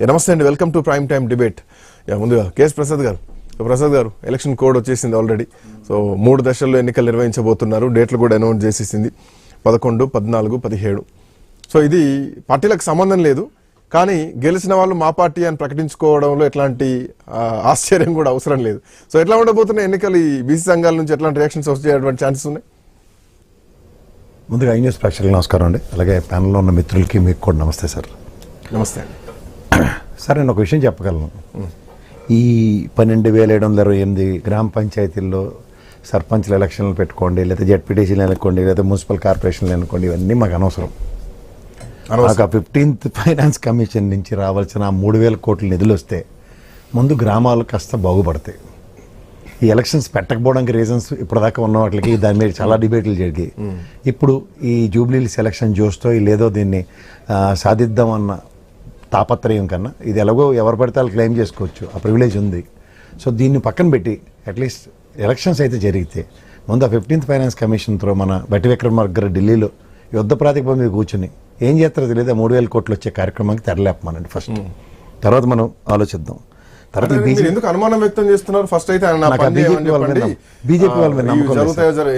నమస్తే అండి, welcome to prime time debate. ముందుగా కేఎస్ ప్రసాద్ గారు ఎలక్షన్ కోడ్ వచ్చేసింది ఆల్రెడీ. సో 3 దశల్లో ఎన్నికలు నిర్వహించబోతున్నారు. డేట్లు కూడా అనౌన్స్ చేసేసింది 11, 14, 17. సో ఇది పార్టీలకు సంబంధం లేదు, కానీ గెలిచిన వాళ్ళు మా పార్టీ అని ప్రకటించుకోవడంలో ఎట్లాంటి ఆశ్చర్యం కూడా అవసరం లేదు. సో ఎట్లా ఉండబోతున్నాయి ఎన్నికలు? ఈ బీసీ సంఘాల నుంచి ఎట్లాంటి రియాక్షన్స్ వచ్చేటువంటి ఛాన్సెస్ ఉన్నాయి? ముందుగా ఐన్యూస్ ప్రేక్షకులకు నమస్కారం అండి. అలాగే ప్యానల్లో ఉన్న మిత్రులకి మీకు కూడా నమస్తే సార్. నమస్తే అండి సార్. నేను ఒక విషయం చెప్పగలను. ఈ 12,728 గ్రామ పంచాయతీల్లో సర్పంచ్ల ఎలక్షన్లు పెట్టుకోండి, లేదా జెడ్పీటీసీలు ఎన్నుకోండి, లేదా మున్సిపల్ కార్పొరేషన్లు ఎన్నుకోండి, ఇవన్నీ మాకు అనవసరం. మాకు 15th ఫైనాన్స్ కమిషన్ నుంచి రావాల్సిన 3,000 కోట్ల నిధులు వస్తే ముందు గ్రామాలు కాస్త బాగుపడతాయి. ఈ ఎలక్షన్స్ పెట్టకపోవడానికి రీజన్స్ ఇప్పటిదాకా ఉన్న వాటికి దాని మీద చాలా డిబేట్లు జరిగాయి. ఇప్పుడు ఈ జూబ్లీహిల్స్ ఎలక్షన్ చూస్తూ లేదో దీన్ని సాధిద్దామన్న తాపత్రయం కన్నా ఇది ఎలాగో ఎవరు పడితే వాళ్ళు క్లెయిమ్ చేసుకోవచ్చు, ఆ ప్రివిలేజ్ ఉంది. సో దీన్ని పక్కన పెట్టి అట్లీస్ట్ ఎలక్షన్స్ అయితే జరిగితే ముందు ఆ 15th ఫైనాన్స్ కమిషన్తో మన బట్టి విక్రమార్క గారు ఢిల్లీలో యుద్ధ ప్రాతిపదిక మీద కూర్చుని ఏం చేస్తారో తెలియదు 3,000 కోట్లు వచ్చే కార్యక్రమానికి తెరలేపమనండి ఫస్ట్. తర్వాత మనం ఆలోచిద్దాం. తర్వాత ఎందుకు అనుమానం వ్యక్తం చేస్తున్నారు? ఫస్ట్ అయితే బీజేపీ వాళ్ళ మీద నమ్మకం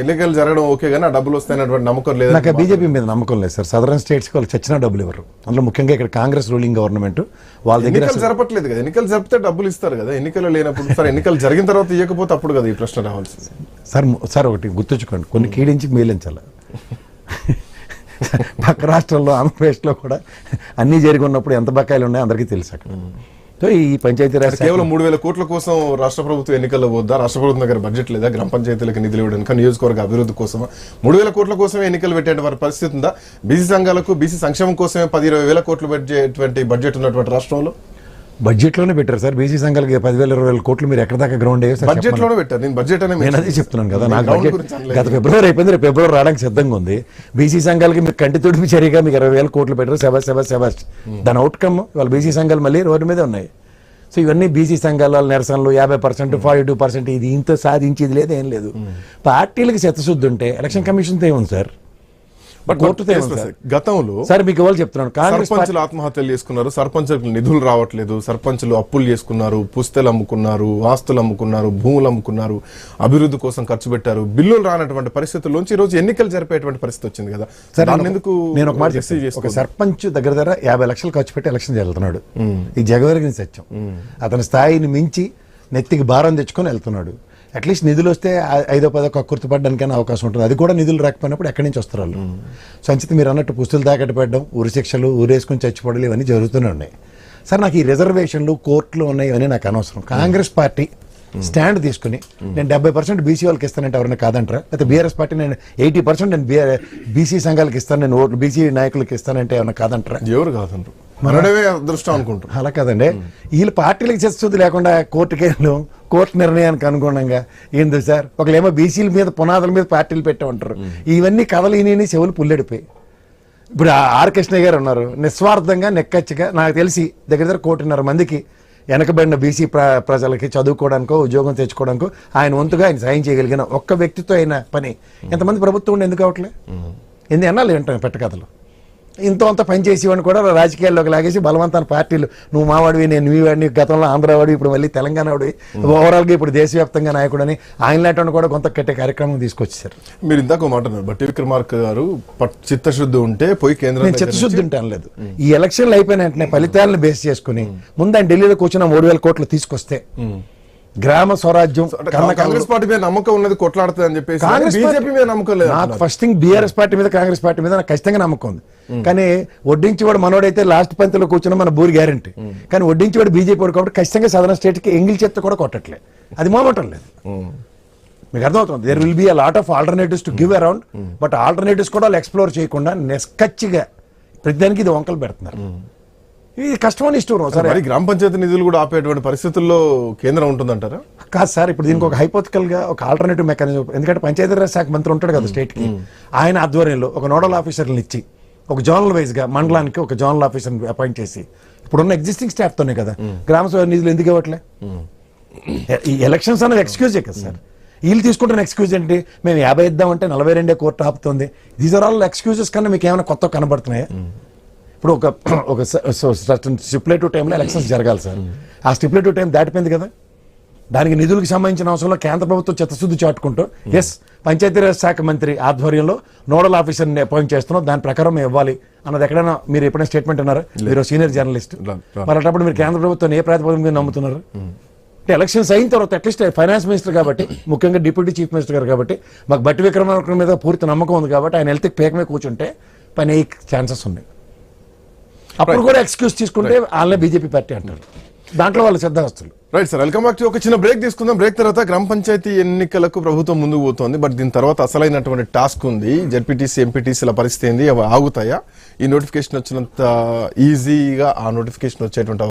ఎన్నికలు జరగడం ఓకే కానీ డబ్బులు వస్తాయన్నటువంటి నమ్మకం లేదు. నాకు బీజేపీ మీద నమ్మకం లేదు సార్. సదరన్ స్టేట్స్ వాళ్ళు చచ్చినా డబ్బులు ఇవ్వరు. అందులో ముఖ్యంగా ఇక్కడ కాంగ్రెస్ రూలింగ్ గవర్నమెంట్ వాళ్ళ దగ్గర జరపట్లేదు కదా. ఎన్నికలు జరిపితే డబ్బులు ఇస్తారు కదా, ఎన్నికలు లేనప్పుడు సార్ ఎన్నికలు జరిగిన తర్వాత ఇవ్వకపోతే అప్పుడు కదా ఈ ప్రశ్న రావాల్సింది. సార్ ఒకటి గుర్తుంచుకోండి, కొన్ని కీడించి మేలించాలి. పక్క రాష్ట్రాల్లో ఆంధ్రప్రదేశ్లో కూడా అన్నీ జరిగి ఉన్నప్పుడు ఎంత బకాయిలు ఉన్నాయో అందరికీ తెలుసు. అక్కడ సో ఈ పంచాయతీరాజ్ కేవలం 3,000 కోట్ల కోసం రాష్ట్ర ప్రభుత్వం ఎన్నికల్లో పోద్దా? రాష్ట్ర ప్రభుత్వం దగ్గర బడ్జెట్ లేదా? గ్రామ పంచాయతీలకు నిధులు ఇవ్వడానికి, నియోజకవర్గ అభివృద్ధి కోసం 3,000 కోట్ల కోసమే ఎన్నికలు పెట్టేటువంటి పరిస్థితి ఉందా? బీసీ సంఘాలకు బీసీ సంక్షేమం కోసమే 10-20,000 కోట్లు పెట్టేటువంటి బడ్జెట్ ఉన్నటువంటి రాష్ట్రంలో బడ్జెట్లోనే పెట్టారు సార్. బీసీ సంఘాలకి 10,000-20,000 కోట్లు మీరు ఎక్కడ దాకా గ్రౌండ్ బడ్జెట్ లోనే పెట్టారు. నేను బడ్జెట్ నేను అదే చెప్తున్నాను కదా. నాకు బడ్జెట్ గత ఫిబ్రవరి అయిపోయింది, రేపు ఫిబ్రవరి రావడానికి సిద్ధంగా ఉంది. బీసీ సంఘాలకి మీరు కంటి తుడిపి చర్యగా మీకు 20,000 కోట్లు పెట్టారు. సెబాస్ దాని అవుట్కమ్ వాళ్ళ బీసీ సంఘాలు మళ్ళీ రోడ్డు మీదే ఉన్నాయి. సో ఇవన్నీ బీసీ సంఘాల నిరసనలు 50%, 42%, ఇది ఇంత సాధించేది లేదు, ఏం లేదు. పార్టీలకు శతశుద్ధి ఉంటే ఎలక్షన్ కమిషన్తో ఏముంది సార్? గతంలో సార్ మీకు ఎవరు చెప్తున్నాను, సర్పంచులు ఆత్మహత్యలు చేసుకున్నారు, సర్పంచులకు నిధులు రావట్లేదు, సర్పంచులు అప్పులు చేసుకున్నారు, పుస్తలు అమ్ముకున్నారు, ఆస్తులు అమ్ముకున్నారు, భూములు అమ్ముకున్నారు, అభివృద్ధి కోసం ఖర్చు పెట్టారు. బిల్లులు రానటువంటి పరిస్థితుల్లోంచి ఈ రోజు ఎన్నికలు జరిపేటువంటి పరిస్థితి వచ్చింది కదా. నేను ఒక మాట చేసి, ఒక సర్పంచ్ దగ్గర 50 లక్షలు ఖర్చు పెట్టి ఎలక్షన్ వెళ్తున్నాడు. ఈ జగవరిగిన సత్యం. అతని స్థాయిని మించి నెత్తికి భారం తెచ్చుకొని వెళ్తున్నాడు. అట్లీస్ట్ నిధులు వస్తే 5-10 కక్కుర్తి పడడానికైనా అవకాశం ఉంటుంది. అది కూడా నిధులు రాకపోయినప్పుడు ఎక్కడి నుంచి వస్తారు వాళ్ళు? సంచిత మీరు అన్నట్టు పుస్తులు తాకట్టు పెట్టడం, ఉరి శిక్షలు, ఊరేసుకొని చచ్చిపోవడాలు ఇవన్నీ జరుగుతూనే ఉన్నాయి. సార్ నాకు ఈ రిజర్వేషన్లు, కోర్టులు ఉన్నాయి, ఇవన్నీ నాకు అనవసరం. కాంగ్రెస్ పార్టీ స్టాండ్ తీసుకుని నేను 70% బీసీ వాళ్ళకి ఇస్తానంటే ఎవరైనా కాదంటారా? అయితే బీఆర్ఎస్ పార్టీ నేను 80% నేను బీసీ సంఘాలకు ఇస్తాను, నేను ఓట్లు బీసీ నాయకులకి ఇస్తానంటే ఏమైనా కాదంటారా? ఎవరు కాదంటారు, మనమే అదృష్టం అనుకుంటారు. అలా కాదండి. వీళ్ళు పార్టీలకు చర్చ లేకుండా కోర్టు నిర్ణయానికి అనుగుణంగా ఏంది సార్? ఒకళ్ళేమో బీసీల మీద పునాదుల మీద పార్టీలు పెట్టామంటారు. ఇవన్నీ కథలు చెవులు పుల్లెడిపోయి. ఇప్పుడు ఆర్ కృష్ణయ్య గారు ఉన్నారు, నిస్వార్థంగా నెక్కచ్చిగా నాకు తెలిసి దగ్గర 1.5 మందికి వెనకబడిన బీసీ ప్రజలకి చదువుకోవడానికో ఉద్యోగం తెచ్చుకోవడానికో ఆయన వంతుగా ఆయన సాయం చేయగలిగిన ఒక్క వ్యక్తితో అయిన పని ఎంతమంది ప్రభుత్వం ఎందుకు అవట్లే? ఎన్ని అన్నాళ్ళు వింటాం పెట్టకథలు. ఇంతో అంత పని చేసేవాడిని కూడా రాజకీయాల్లోకి లాగేసి బలవంతాన్ని పార్టీలు, నువ్వు మావాడివి, నేను నీవాడిని, గతంలో ఆంధ్రవాడివి, ఇప్పుడు మళ్ళీ తెలంగాణ వాడివి, ఓవరాల్గా ఇప్పుడు దేశవ్యాప్తంగా నాయకుడని ఆయన లాంటి కూడా కొంత కట్టే కార్యక్రమం తీసుకొచ్చారు. మీరు ఇందాక మాట్లాడారు బట్టి విక్రమార్క గారు చిత్తశుద్ధి ఉంటే పోయి కేంద్రం. నేను చిత్తశుద్ధి ఉంటే అనలేదు. ఈ ఎలక్షన్లు అయిపోయిన వెంటనే ఫలితాలను బేస్ చేసుకుని ముందు ఆయన ఢిల్లీలో కూర్చున్న 3,000 కోట్లు తీసుకొస్తే గ్రామ స్వరాజ్యం. కాంగ్రెస్ పార్టీ మీద నమ్మకం ఉన్నది, కొట్లాడుతుంది అని చెప్పేసి బీజేపీ మీద నమ్మకం లేదు. నాకు ఫస్ట్ థింగ్ బీఆర్ఎస్ పార్టీ మీద, కాంగ్రెస్ పార్టీ మీద నాకు ఖచ్చితంగా నమ్మకం ఉంది. కానీ వడ్డించేవాడు మనోడైతే లాస్ట్ పంతిలో కూర్చున్న మన బూరి గ్యారంటీ. కానీ వడ్డించేవాడు బీజేపీ వాడు కాబట్టి ఖచ్చితంగా సదరన్ స్టేట్ కి ఎంగిల్ చేత కూడా కొట్టట్లే, అది మోమటం లేదు. మీకు అర్థమవుతుంది. There will be a lot of alternatives to give around, but alternatives కూడా వాళ్ళు ఎక్స్ప్లోర్ చేయకుండా నిష్కచ్చిగా ప్రతిదానికి ఇది వంకలు పెడుతున్నారు. ఇది కష్టమని ఇష్టం సార్. గ్రామ పంచాయతీ నిధులు కూడా ఆపేటువంటి పరిస్థితుల్లో కేంద్రం ఉంటుందంటారా? కాదు సార్. ఇప్పుడు దీనికి ఒక హైపోథికల్ గా ఒక ఆల్టర్నేటివ్ మెకానిజం, ఎందుకంటే పంచాయతీరాజ్ శాఖ మంత్రి ఉంటాడు కదా స్టేట్ కి, ఆయన ఆధ్వర్యంలో ఒక నోడల్ ఆఫీసర్ని ఇచ్చి ఒక జోనల్ వైజ్ గా మండలానికి ఒక జోనల్ ఆఫీసర్ అపాయింట్ చేసి ఇప్పుడున్న ఎగ్జిస్టింగ్ స్టాఫ్ తోనే కదా గ్రామ సభ నిధులు ఎందుకు ఇవ్వట్లే? ఈ ఎలక్షన్స్ అనేది ఎక్స్క్యూజే కదా సార్. వీళ్ళు తీసుకుంటున్న ఎక్స్క్యూజ్ ఏంటి? మేము 50 ఇద్దామంటే 42 కోర్టు ఆపుతుంది. దీస్ ఆర్ ఆల్ ఎక్స్క్యూజెస్ కన్నా మీకు ఏమైనా కొత్త కనబడుతున్నాయా? ఇప్పుడు ఒక స్టిపులేటివ్ టైంలో ఎలక్షన్స్ జరగాలి సార్. ఆ స్టిపులేటివ్ టైం దాటిపోయింది కదా, దానికి నిధులకు సంబంధించిన అవసరంలో కేంద్ర ప్రభుత్వం చిత్తశుద్ధి చాటుకుంటూ ఎస్ పంచాయతీరాజ్ శాఖ మంత్రి ఆధ్వర్యంలో నోడల్ ఆఫీసర్ని అపాయింట్ చేస్తున్నాం, దాని ప్రకారం మేము ఇవ్వాలి అన్నది ఎక్కడైనా మీరు ఎప్పుడైనా స్టేట్మెంట్ అన్నారా? మీరు సీనియర్ జర్నలిస్ట్, మరి అటప్పుడు మీరు కేంద్ర ప్రభుత్వాన్ని ఏ ప్రాతిపదిక మీద నమ్ముతున్నారు? అంటే ఎలక్షన్స్ అయిన తర్వాత అట్లీస్ట్ ఫైనాన్స్ మినిస్టర్ కాబట్టి, ముఖ్యంగా డిప్యూటీ చీఫ్ మినిస్టర్ గారు కాబట్టి, మాకు బట్టి విక్రమార్క మీద పూర్తి నమ్మకం ఉంది కాబట్టి ఆయన వెళ్తే పేక మీద కూర్చుంటే పని అయ్యే ఛాన్సెస్ ఉన్నాయి. అప్పుడు కూడా ఎక్స్క్యూజ్ తీసుకుంటే వాళ్ళనే బీజేపీ పార్టీ అంటారు, దాంట్లో వాళ్ళు సిద్ధహస్తులు. Right sir, welcome back to ఒక చిన్న బ్రేక్ తీసుకుందాం. బ్రేక్ తర్వాత గ్రామ పంచాయతీ ఎన్నికలకు ప్రభుత్వం ముందుకు పోతోంది, బట్ దీని తర్వాత అసలైనటువంటి టాస్క్ ఉంది. జెడ్పీటీసీ ఎంపీటీసీల పరిస్థితి ఏంది, అవి ఆగుతాయా? ఈ నోటిఫికేషన్ వచ్చినంత ఈజీగా ఆ నోటిఫికేషన్ వచ్చేటువంటి